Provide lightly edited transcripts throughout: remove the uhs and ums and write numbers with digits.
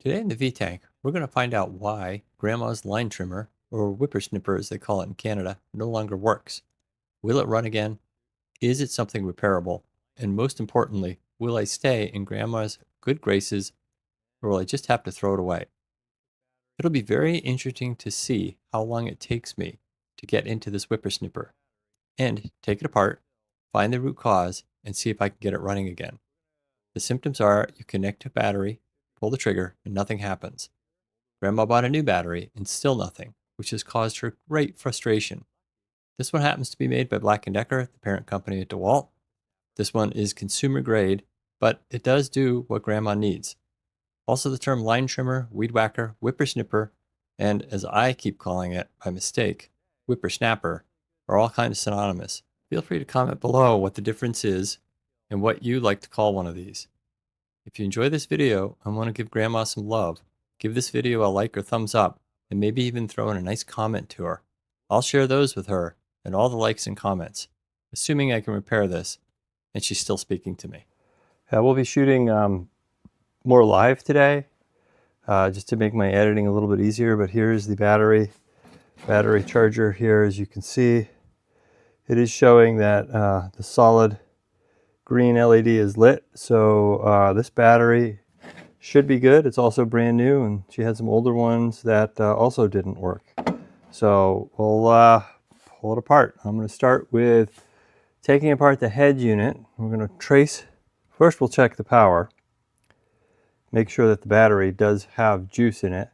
Today in the V-Tank, we're going to find out why Grandma's line trimmer, or whippersnipper as they call it in Canada, no longer works. Will it run again? Is it something repairable? And most importantly, will I stay in Grandma's good graces or will I just have to throw it away? It'll be very interesting to see how long it takes me to get into this whippersnipper and take it apart, find the root cause, and see if I can get it running again. The symptoms are you connect to a battery, pull the trigger, and nothing happens. Grandma bought a new battery and still nothing, which has caused her great frustration. This one happens to be made by Black & Decker, the parent company at DeWalt. This one is consumer grade, but it does do what Grandma needs. Also the term line trimmer, weed whacker, whippersnipper, and as I keep calling it by mistake, whippersnapper, are all kind of synonymous. Feel free to comment below what the difference is and what you like to call one of these. If you enjoy this video and want to give Grandma some love, give this video a like or thumbs up, and maybe even throw in a nice comment to her. I'll share those with her and all the likes and comments, assuming I can repair this and she's still speaking to me. We'll be shooting more live today, just to make my editing a little bit easier, but here's the battery charger here. As you can see, it is showing that the solid green LED is lit, so this battery should be good. It's also brand new, and she had some older ones that also didn't work. So we'll pull it apart. I'm going to start with taking apart the head unit. We're going to trace. First we'll check the power, make sure that the battery does have juice in it,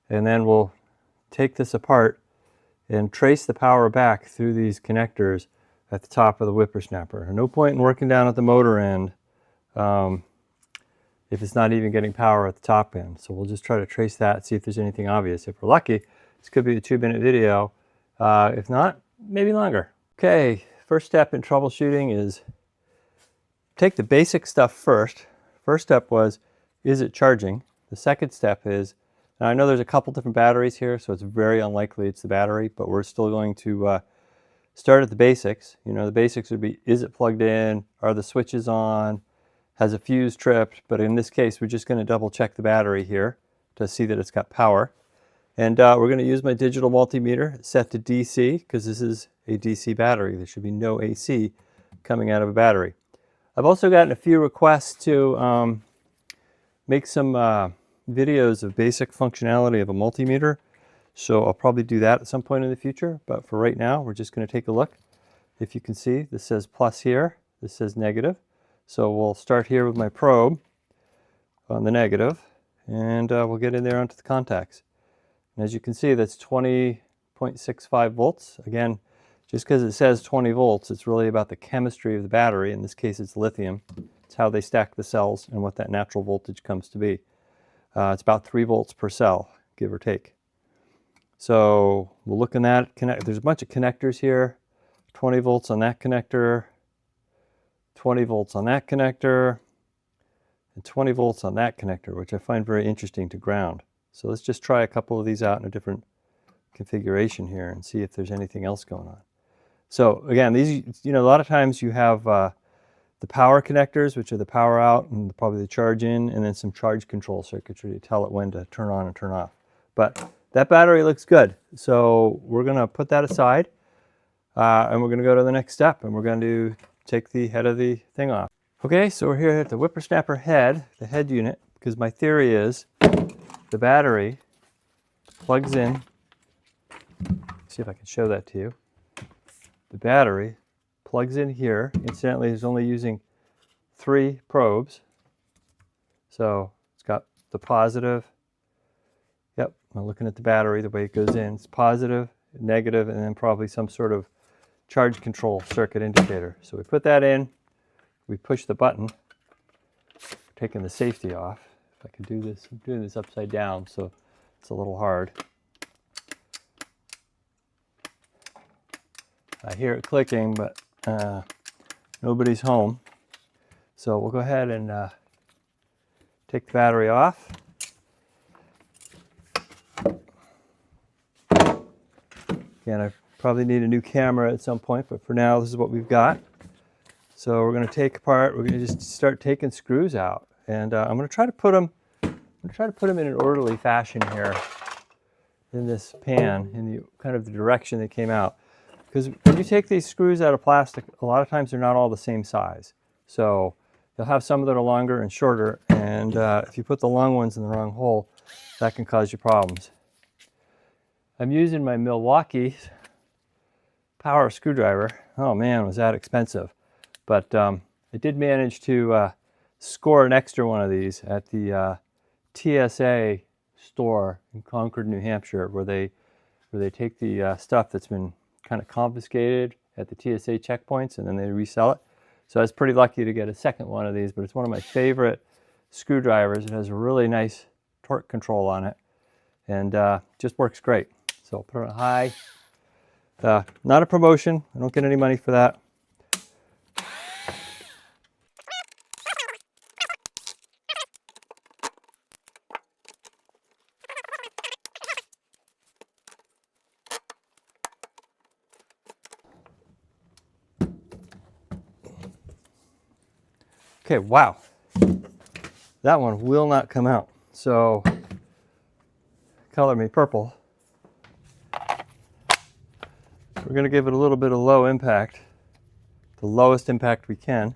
and then we'll take this apart and trace the power back through these connectors at the top of the whippersnapper. No point in working down at the motor end if it's not even getting power at the top end. So we'll just try to trace that, see if there's anything obvious. If we're lucky, this could be a 2-minute video. If not, maybe longer. Okay, first step in troubleshooting is take the basic stuff first. First step was, is it charging? The second step is, now I know there's a couple different batteries here, so it's very unlikely it's the battery, but we're still going to start at the basics. You know, the basics would be, is it plugged in? Are the switches on? Has a fuse tripped? But in this case, we're just going to double check the battery here to see that it's got power. And we're going to use my digital multimeter set to DC, because this is a DC battery. There should be no AC coming out of a battery. I've also gotten a few requests to make some videos of basic functionality of a multimeter. So I'll probably do that at some point in the future, but for right now, we're just going to take a look. If you can see, this says plus here, this says negative. So we'll start here with my probe on the negative, and we'll get in there onto the contacts. And as you can see, that's 20.65 volts. Again, just because it says 20 volts, it's really about the chemistry of the battery. In this case, it's lithium. It's how they stack the cells and what that natural voltage comes to be. It's about 3 volts per cell, give or take. So we'll look in that connect. There's a bunch of connectors here. 20 volts on that connector, 20 volts on that connector, and 20 volts on that connector, which I find very interesting to ground. So let's just try a couple of these out in a different configuration here and see if there's anything else going on. So again, these, you know, a lot of times you have the power connectors, which are the power out and probably the charge in, and then some charge control circuitry to tell it when to turn on and turn off. But that battery looks good, so we're going to put that aside, and we're going to go to the next step, and we're going to take the head of the thing off. Okay, so we're here at the whippersnapper head, the head unit, because my theory is the battery plugs in. See if I can show that to you. The battery plugs in here. Incidentally, it's only using 3 probes, so it's got the positive. Yep, I'm looking at the battery, the way it goes in. It's positive, negative, and then probably some sort of charge control circuit indicator. So we put that in, we push the button, taking the safety off. If I could do this, I'm doing this upside down, so it's a little hard. I hear it clicking, but nobody's home. So we'll go ahead and take the battery off. Again, I probably need a new camera at some point, but for now, this is what we've got. So we're going to take apart, we're going to just start taking screws out. And I'm going to try to put them I'm gonna try to put them in an orderly fashion here in this pan, in the kind of the direction they came out. Because when you take these screws out of plastic, a lot of times they're not all the same size. So you'll have some that are longer and shorter, and if you put the long ones in the wrong hole, that can cause you problems. I'm using my Milwaukee power screwdriver. Oh man, was that expensive. But I did manage to score an extra one of these at the TSA store in Concord, New Hampshire, where they take the stuff that's been kind of confiscated at the TSA checkpoints and then they resell it. So I was pretty lucky to get a second one of these, but it's one of my favorite screwdrivers. It has a really nice torque control on it and just works great. So I'll put it on high. Not a promotion. I don't get any money for that. Okay, wow. That one will not come out. So color me purple. We're going to give it a little bit of low impact, the lowest impact we can,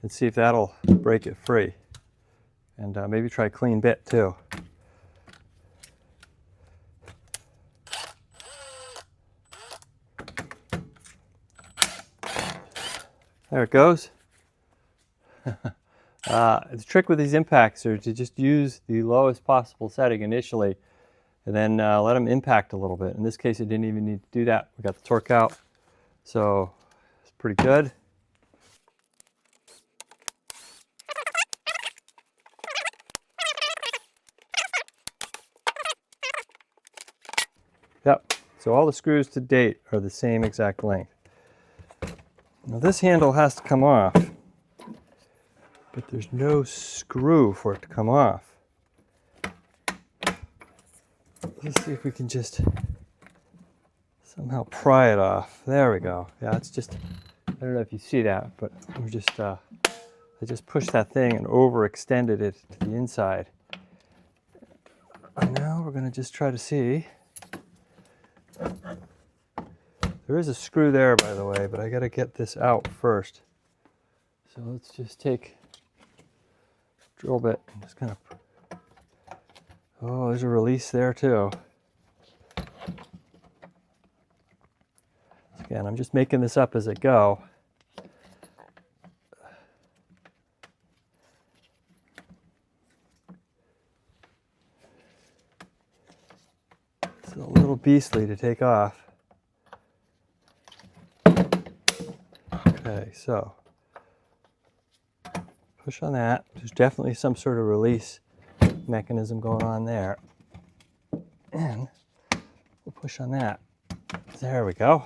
and see if that'll break it free. And maybe try clean bit too. There it goes. The trick with these impacts are to just use the lowest possible setting initially and then let them impact a little bit. In this case, it didn't even need to do that. We got the torque out, so it's pretty good. Yep, so all the screws to date are the same exact length. Now this handle has to come off, but there's no screw for it to come off. Let's see if we can just somehow pry it off. There we go. Yeah, it's just, I don't know if you see that, but we're just, I just pushed that thing and overextended it to the inside. And now we're going to just try to see. There is a screw there, by the way, but I got to get this out first. So let's just take a drill bit and just kind of, oh, there's a release there too. Again, I'm just making this up as I go. It's a little beastly to take off. Okay, so push on that. There's definitely some sort of release mechanism going on there. And we'll push on that. There we go.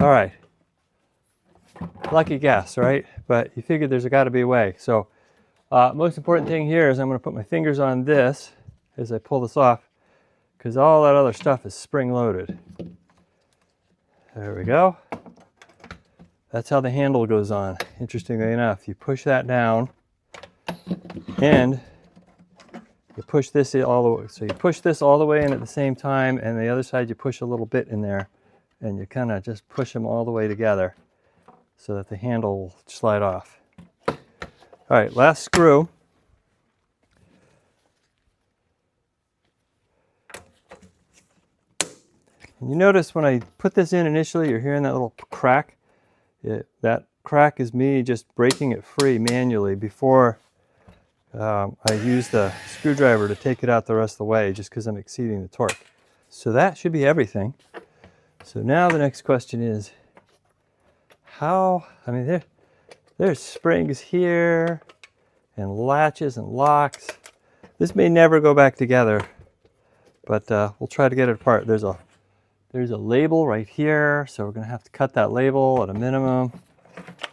All right. Lucky guess, right? But you figured there's got to be a way. So most important thing here is I'm going to put my fingers on this as I pull this off, because all that other stuff is spring loaded. There we go. That's how the handle goes on. Interestingly enough, you push that down and you push this all the way. So you push this all the way in at the same time, and the other side you push a little bit in there, and you kind of just push them all the way together so that the handle will slide off. All right, last screw. And you notice when I put this in initially, you're hearing that little crack. That crack is me just breaking it free manually before I use the screwdriver to take it out the rest of the way, just because I'm exceeding the torque. So that should be everything. So now the next question is, how, I mean, there's springs here and latches and locks. This may never go back together, but we'll try to get it apart. There's a label right here, so we're going to have to cut that label at a minimum.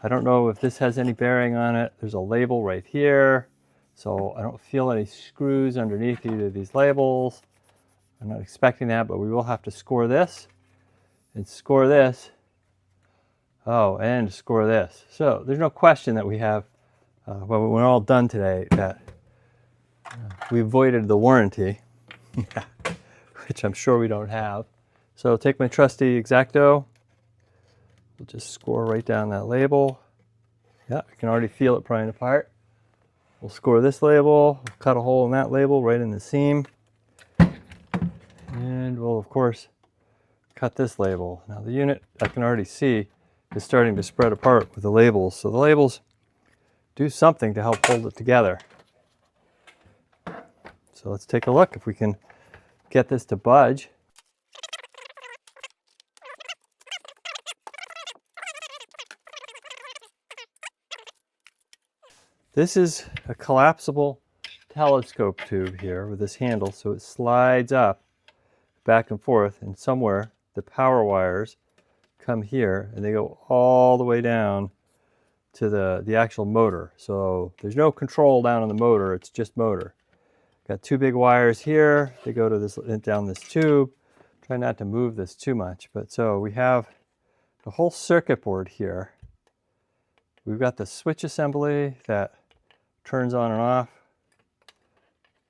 I don't know if this has any bearing on it. There's a label right here, so I don't feel any screws underneath either of these labels. I'm not expecting that, but we will have to score this and score this. Oh, and score this. So there's no question that we have Well, we're all done today, that we avoided the warranty, which I'm sure we don't have. So take my trusty X-Acto. We'll just score right down that label. Yeah, I can already feel it prying apart. We'll score this label, we'll cut a hole in that label right in the seam. And we'll, of course, cut this label. Now the unit, I can already see, is starting to spread apart with the labels. So the labels do something to help hold it together. So let's take a look if we can get this to budge. This is a collapsible telescope tube here with this handle, so it slides up back and forth, and somewhere the power wires come here and they go all the way down to the actual motor. So there's no control down on the motor, it's just motor. Got two big wires here, they go to this, down this tube. Try not to move this too much, but so we have the whole circuit board here. We've got the switch assembly that turns on and off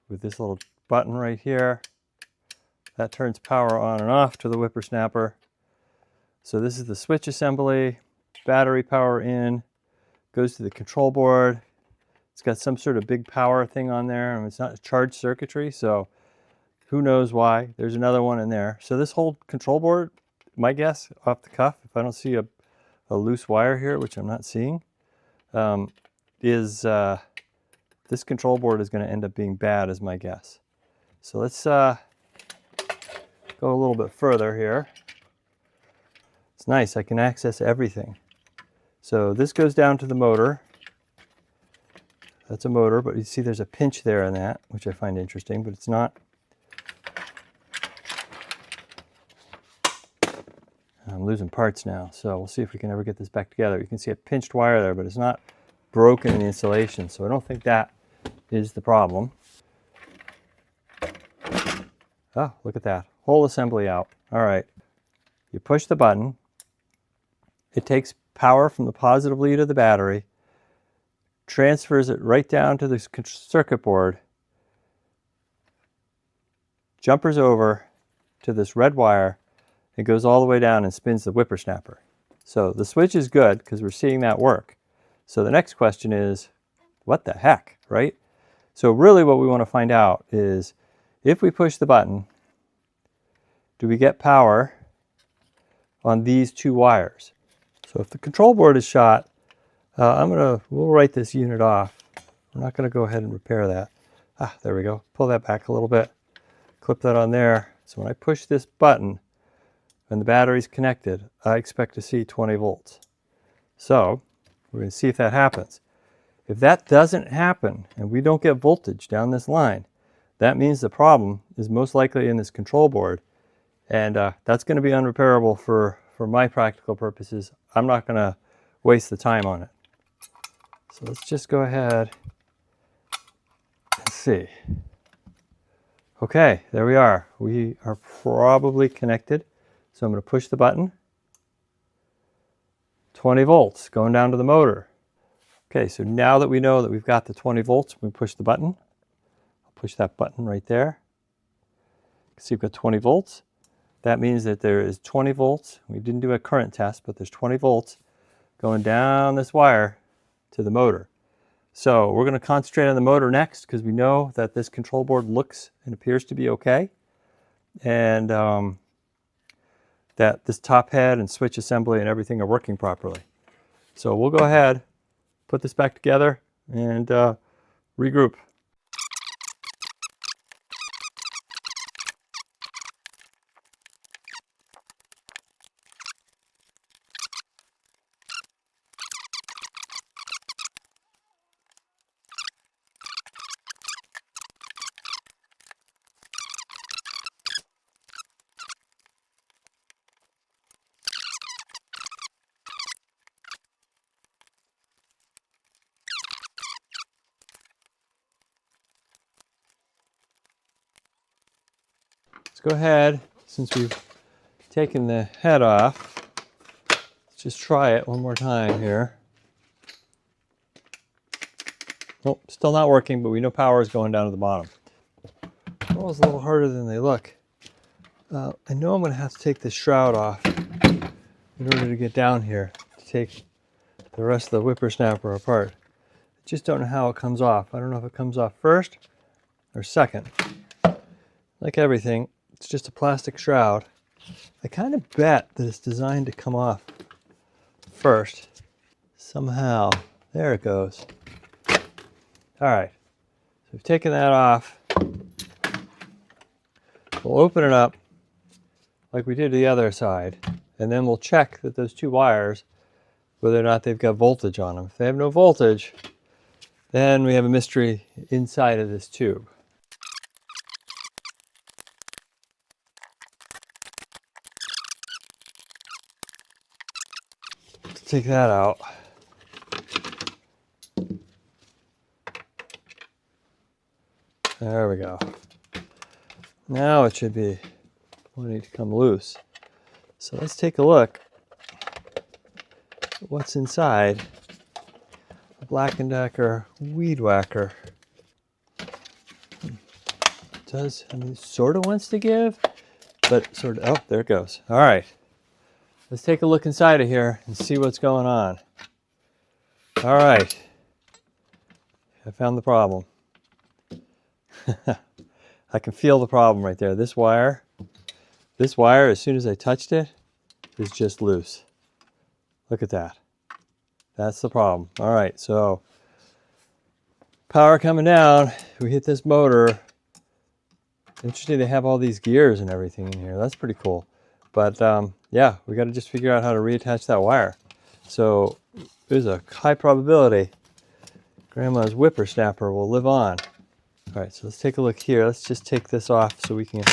with this little button right here. That turns power on and off to the whippersnapper. So this is the switch assembly, battery power in, goes to the control board. It's got some sort of big power thing on there, and it's not charged circuitry, so who knows why. There's another one in there. So this whole control board, my guess, off the cuff, if I don't see a loose wire here, which I'm not seeing, this control board is going to end up being bad, is my guess. So let's go a little bit further here. It's nice, I can access everything. So this goes down to the motor. That's a motor, but you see there's a pinch there in that, which I find interesting, but it's not. I'm losing parts now, so we'll see if we can ever get this back together. You can see a pinched wire there, but it's not broken in the insulation, so I don't think that is the problem. Oh, look at that. Whole assembly out. All right. You push the button. It takes power from the positive lead of the battery, transfers it right down to the circuit board, jumpers over to this red wire, it goes all the way down and spins the whippersnapper. So the switch is good because we're seeing that work. So the next question is, what the heck, right? So really what we want to find out is, if we push the button, do we get power on these two wires? So if the control board is shot, we'll write this unit off. We're not going to go ahead and repair that. There we go. Pull that back a little bit. Clip that on there. So when I push this button and the battery's connected, I expect to see 20 volts. So we're going to see if that happens. If that doesn't happen and we don't get voltage down this line, that means the problem is most likely in this control board, and that's going to be unrepairable for my practical purposes. I'm not going to waste the time on it. So let's just go ahead and see. Okay, there we are. We are probably connected. So I'm going to push the button. 20 volts going down to the motor. Okay, so now that we know that we've got the 20 volts, we push the button. I'll push that button right there. See, we've got 20 volts. That means that there is 20 volts. We didn't do a current test, but there's 20 volts going down this wire to the motor. So we're going to concentrate on the motor next because we know that this control board looks and appears to be okay. And that this top head and switch assembly and everything are working properly. So we'll go ahead, put this back together, and regroup. Let's go ahead, since we've taken the head off, let's just try it one more time here. Nope, still not working, but we know power is going down to the bottom. Almost a little harder than they look. I know I'm going to have to take this shroud off in order to get down here to take the rest of the whippersnapper apart. I just don't know how it comes off. I don't know if it comes off first or second. Like everything, it's just a plastic shroud. I kind of bet that it's designed to come off first. Somehow. There it goes. All right. So we've taken that off. We'll open it up like we did the other side, and then we'll check that those two wires, whether or not they've got voltage on them. If they have no voltage, then we have a mystery inside of this tube. Let's take that out. There we go. Now it should be wanting to come loose. So let's take a look at what's inside a Black & Decker weed whacker. It does, I mean, sort of wants to give, but sort of, oh, there it goes. All right. Let's take a look inside of here and see what's going on. All right. I found the problem. I can feel the problem right there. This wire, as soon as I touched it, is just loose. Look at that. That's the problem. All right, so power coming down. We hit this motor. Interesting, they have all these gears and everything in here. That's pretty cool. But yeah, we got to just figure out how to reattach that wire. So there's a high probability Grandma's whippersnapper will live on. All right, so let's take a look here. Let's just take this off so we can...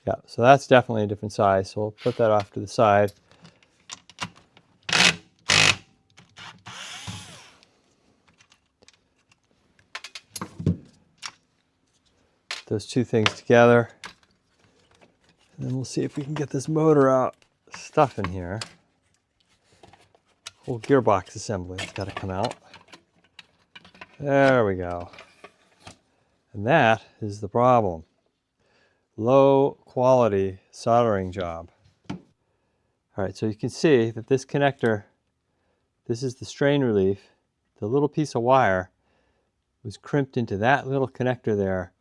Yeah, so that's definitely a different size. So we'll put that off to the side. Put those two things together. And then we'll see if we can get this motor out. Stuff in here. Whole gearbox assembly has got to come out. There we go. And that is the problem. Low quality soldering job. All right, so you can see that this connector, this is the strain relief. The little piece of wire was crimped into that little connector there,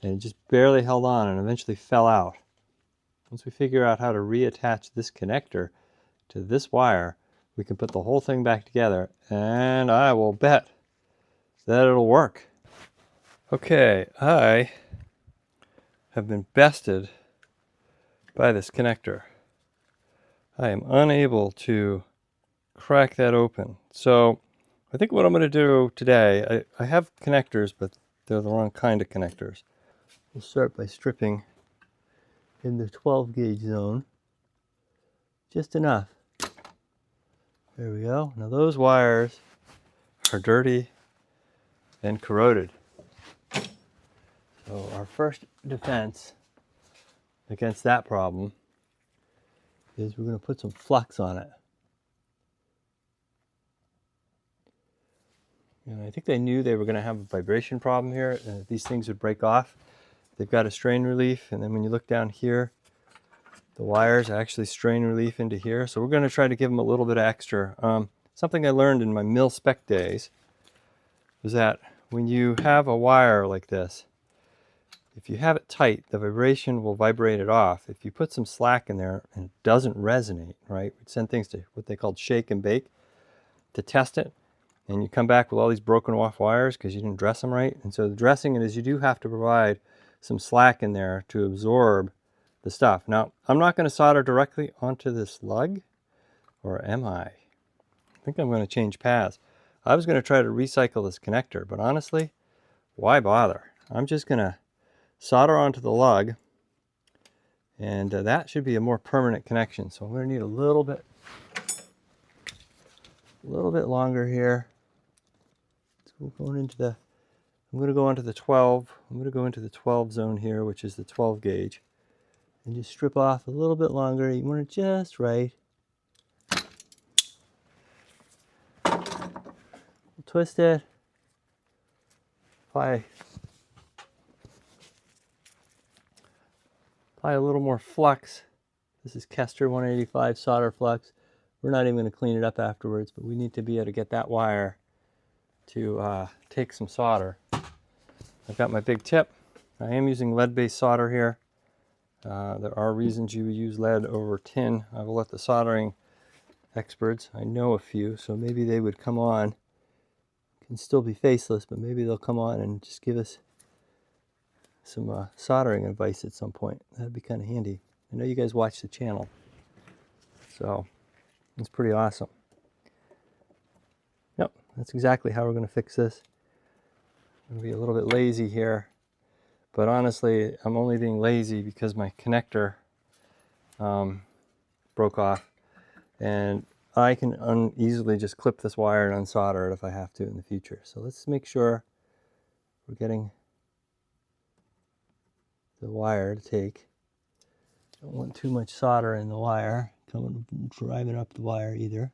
and it just barely held on and eventually fell out. Once we figure out how to reattach this connector to this wire, we can put the whole thing back together, and I will bet that it'll work. Okay, I have been bested by this connector. I am unable to crack that open. So I think what I'm going to do today, I have connectors, but they're the wrong kind of connectors. We'll start by stripping in the 12 gauge zone. Just enough. There we go. Now those wires are dirty and corroded. So our first defense against that problem is we're going to put some flux on it. And I think they knew they were going to have a vibration problem here, and these things would break off. They've got a strain relief, and then when you look down here, the wires actually strain relief into here. So we're going to try to give them a little bit of extra. Something I learned in my mil spec days was that when you have a wire like this, if you have it tight, the vibration will vibrate it off. If you put some slack in there and it doesn't resonate, right, we'd send things to what they called shake and bake to test it, and you come back with all these broken off wires because you didn't dress them right. And so the dressing it is you do have to provide some slack in there to absorb the stuff. Now, I'm not going to solder directly onto this lug, or am I? I think I'm going to change paths. I was going to try to recycle this connector, but honestly, why bother? I'm just going to solder onto the lug, and that should be a more permanent connection. So I'm going to need a little bit longer here. So we're going into the, I'm going to go into the 12. I'm going to go into the 12 zone here, which is the 12 gauge, and just strip off a little bit longer. You want it just right. twist it. Apply a little more flux. This is Kester 185 solder flux. We're not even going to clean it up afterwards, but we need to be able to get that wire to take some solder. I've got my big tip. I am using lead-based solder here. There are reasons you would use lead over tin. I will let the soldering experts, I know a few, so maybe they would come on. Can still be faceless, but maybe they'll come on and just give us some soldering advice at some point. That'd be kind of handy. I know you guys watch the channel, so it's pretty awesome. Yep, that's exactly how we're going to fix this. I'm going to be a little bit lazy here, but honestly, I'm only being lazy because my connector broke off, and I can easily just clip this wire and unsolder it if I have to in the future. So let's make sure we're getting the wire to take. Don't want too much solder in the wire, driving up the wire either.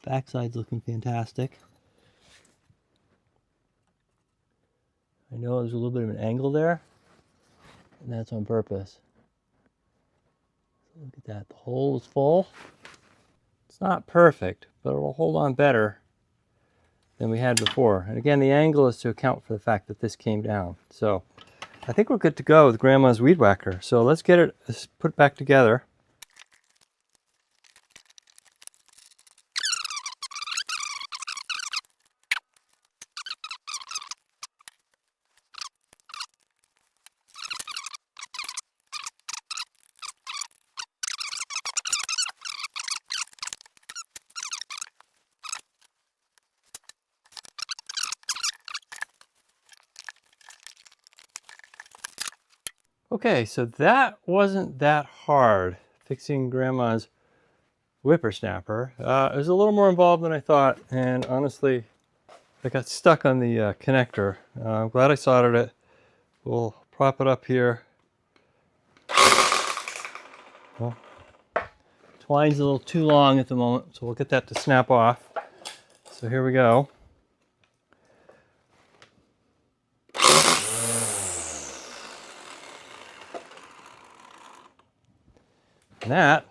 Backside's looking fantastic. I know there's a little bit of an angle there, and that's on purpose. Look at that, the hole is full. It's not perfect, but it'll hold on better than we had before. And again, the angle is to account for the fact that this came down. So I think we're good to go with Grandma's weed whacker. So let's get it put back together. Okay, so that wasn't that hard, fixing Grandma's whippersnapper. It was a little more involved than I thought, and honestly, I got stuck on the connector. I'm glad I soldered it. We'll prop it up here. Well, twine's a little too long at the moment, so we'll get that to snap off. So here we go. And that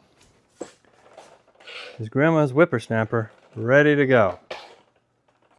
is Grandma's whippersnapper ready to go.